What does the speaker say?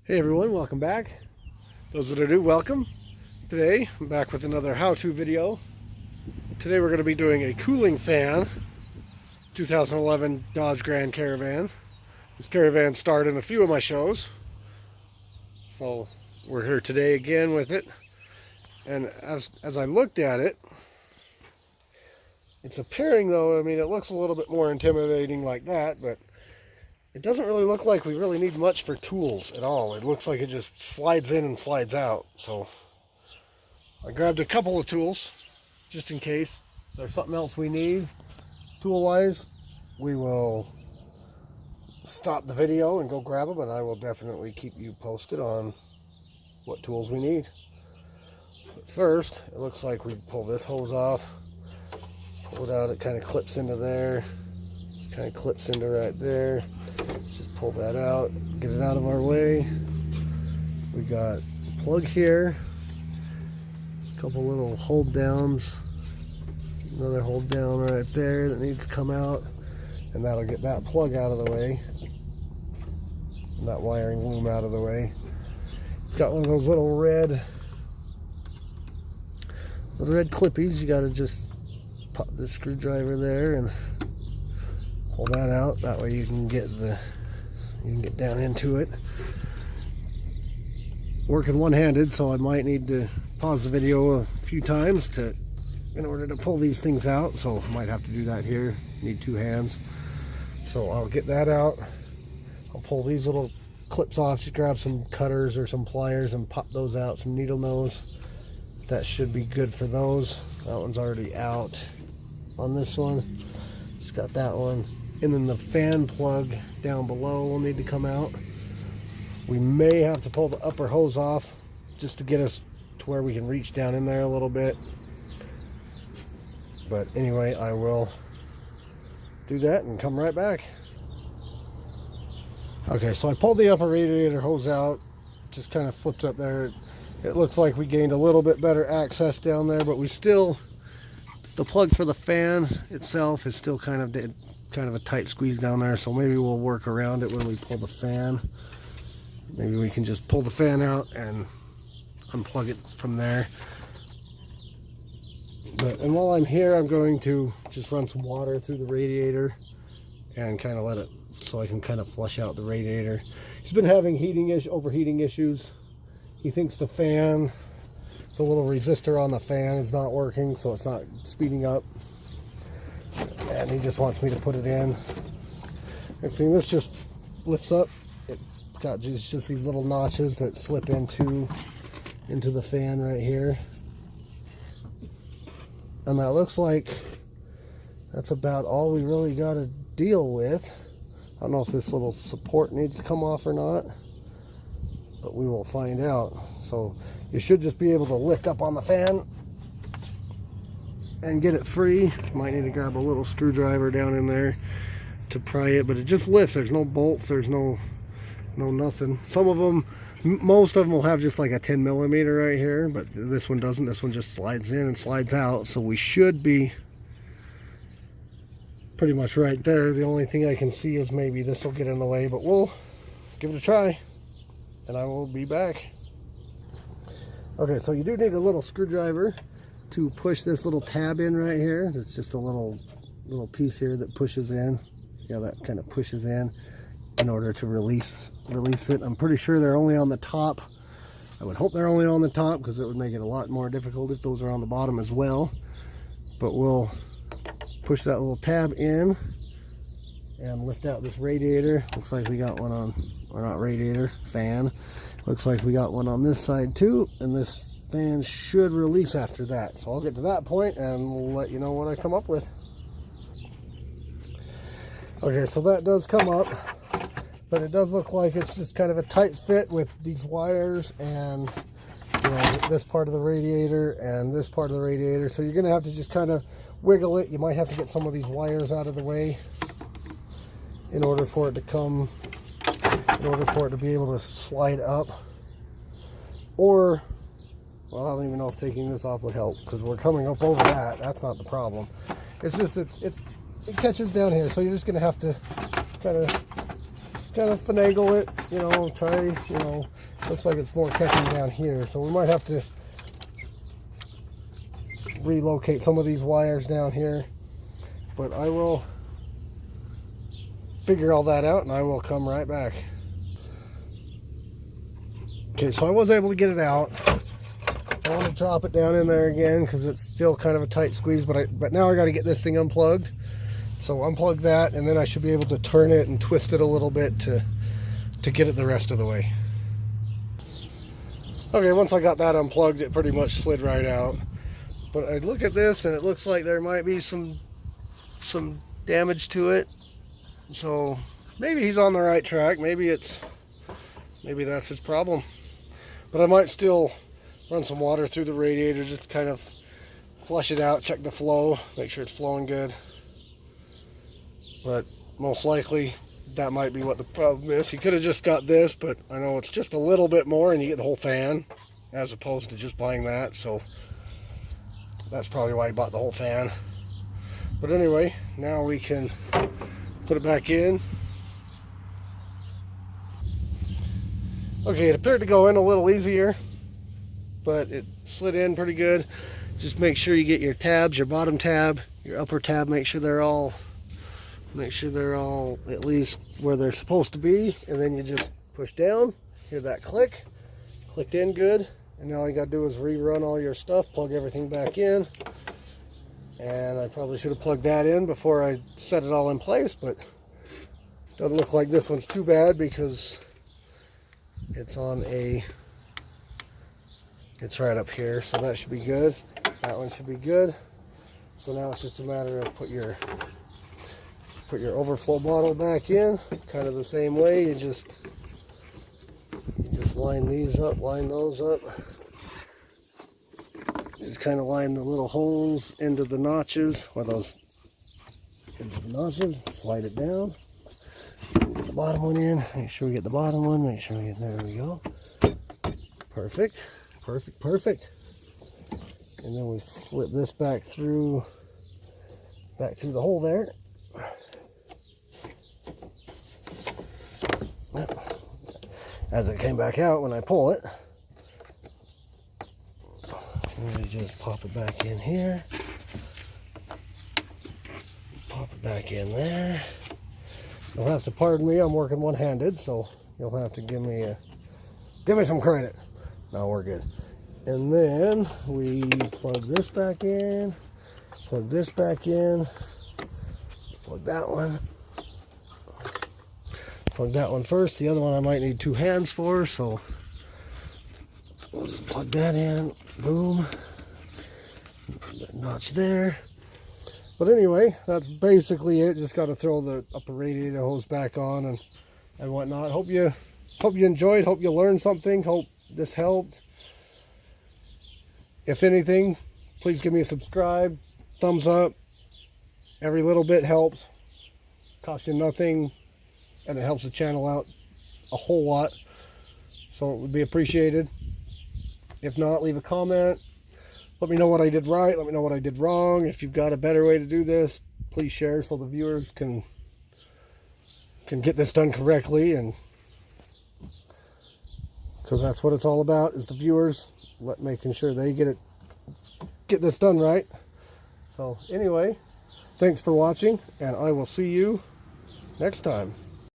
Hey everyone, welcome back. Those that are new, welcome. Today, I'm back with another how-to video. Today we're going to be doing a cooling fan, 2011 Dodge Grand Caravan. This Caravan starred in a few of my shows. So we're here today again with it. And as I looked at it, it's appearing though, I mean, it looks a little bit more intimidating like that, but it doesn't really look like we really need much for tools at all. It looks like it just slides in and slides out. So I grabbed a couple of tools just in case there's something else we need tool-wise. We will stop the video and go grab them, and I will definitely keep you posted on what tools we need. But first, it looks like we pull this hose off, pull it out, it kind of clips into there. Just kind of clips into right there. Just pull that out, get it out of our way. We got a plug here, a couple little hold downs, another hold down right there that needs to come out, and that'll get that plug out of the way, and that wiring loom out of the way. It's got one of those little red clippies. You got to just pop the screwdriver there and pull that out. That way you can get down into it. Working one-handed, so I might need to pause the video a few times in order to pull these things out. So I might have to do that here. Need two hands. So I'll get that out. I'll pull these little clips off. Just grab some cutters or some pliers and pop those out. Some needle nose. That should be good for those. That one's already out on this one. Just got that one. And then the fan plug down below will need to come out. We may have to pull the upper hose off just to get us to where we can reach down in there a little bit. But anyway, I will do that and come right back. Okay, so I pulled the upper radiator hose out, just kind of flipped up there. It looks like we gained a little bit better access down there, but we still, the plug for the fan itself is still kind of a tight squeeze down there, so maybe we'll work around it when we pull the fan. Maybe we can just pull the fan out and unplug it from there. And while I'm here, I'm going to just run some water through the radiator and kind of let it, so I can kind of flush out the radiator. He's been having overheating issues. He thinks the fan, the little resistor on the fan is not working, so it's not speeding up. And he just wants me to put it in. Next thing, this just lifts up. It's got just these little notches that slip into the fan right here. And that looks like that's about all we really got to deal with. I don't know if this little support needs to come off or not, but we will find out. So you should just be able to lift up on the fan and get it free. Might need to grab a little screwdriver down in there to pry it, but it just lifts. There's no bolts, there's no nothing. Most of them will have just like a 10 millimeter right here, but this one doesn't. This one just slides in and slides out, so we should be pretty much right there. The only thing I can see is maybe this will get in the way, but we'll give it a try and I will be back. Okay, so you do need a little screwdriver to push this little tab in right here. It's just a little piece here that pushes in. Yeah, that kind of pushes in order to release it. I'm pretty sure they're only on the top. I would hope they're only on the top, because it would make it a lot more difficult if those are on the bottom as well. But we'll push that little tab in and lift out this radiator. Looks like we got one on, or not radiator, fan. Looks like we got one on this side too, and this fan should release after that. So I'll get to that point and we'll let you know what I come up with. Okay, so that does come up, but it does look like it's just kind of a tight fit with these wires and, you know, this part of the radiator and this part of the radiator. So you're going to have to just kind of wiggle it. You might have to get some of these wires out of the way in order for it to be able to slide up. Or, well, I don't even know if taking this off would help, because we're coming up over that. That's not the problem. It's just it catches down here, so you're just going to have to kind of just kind of finagle it, you know, try, you know, looks like it's more catching down here. So we might have to relocate some of these wires down here. But I will figure all that out and I will come right back. Okay, so I was able to get it out. I want to drop it down in there again because it's still kind of a tight squeeze, but now I got to get this thing unplugged. So unplug that, and then I should be able to turn it and twist it a little bit to get it the rest of the way. Okay, once I got that unplugged, it pretty much slid right out. But I look at this and it looks like there might be some damage to it. So maybe he's on the right track. Maybe that's his problem. But I might still run some water through the radiator, just kind of flush it out, check the flow, make sure it's flowing good. But most likely that might be what the problem is. He could have just got this, but I know it's just a little bit more and you get the whole fan as opposed to just buying that. So that's probably why he bought the whole fan. But anyway, now we can put it back in. Okay, it appeared to go in a little easier, but it slid in pretty good. Just make sure you get your tabs, your bottom tab, your upper tab, make sure they're all at least where they're supposed to be, and then you just push down, hear that clicked in good, and now all you gotta do is rerun all your stuff, plug everything back in. And I probably should have plugged that in before I set it all in place, but doesn't look like this one's too bad because it's right up here, so that should be good. That one should be good. So now it's just a matter of put your overflow bottle back in, kind of the same way. You just line these up, line those up. Just kind of line the little holes into the notches, or those into the notches. Slide it down. Get the bottom one in. Make sure we get the bottom one. Make sure we get, there we go. Perfect, perfect, perfect. And then we slip this back through the hole there. As it came back out when I pull it, we just pop it back in here, pop it back in there. You'll have to pardon me, I'm working one-handed, so you'll have to give me some credit. No, we're good. And then we plug this back in, plug this back in, plug that one. Plug that one first. The other one I might need two hands for, so we'll just plug that in. Boom. That notch there. But anyway, that's basically it. Just got to throw the upper radiator hose back on and whatnot. Hope you enjoyed. Hope you learned something. Hope this helped. If anything, please give me a subscribe, thumbs up. Every little bit helps. Costs you nothing. And it helps the channel out a whole lot, so it would be appreciated. If not, leave a comment, let me know what I did right, let me know what I did wrong. If you've got a better way to do this, please share so the viewers can get this done correctly, and because that's what it's all about, is the viewers making sure they get this done right. So anyway, thanks for watching, and I will see you next time.